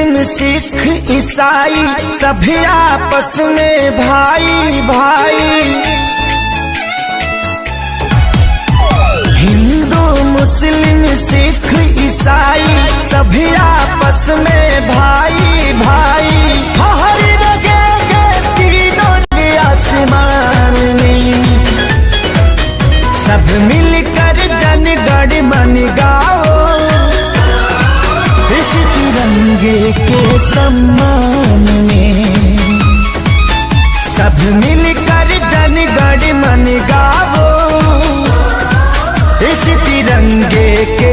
मुस्लिम सिख ईसाई सभी आपस में भाई भाई। हिंदू मुस्लिम सिख ईसाई सभी आपस में भाई भाई। हर जगह तीनों के आसमान में सब मिलकर जन गण मन गाओ, इस तिरंगे के सम्मान में। सब मिलकर जन गण मन गाओ, इस तिरंगे के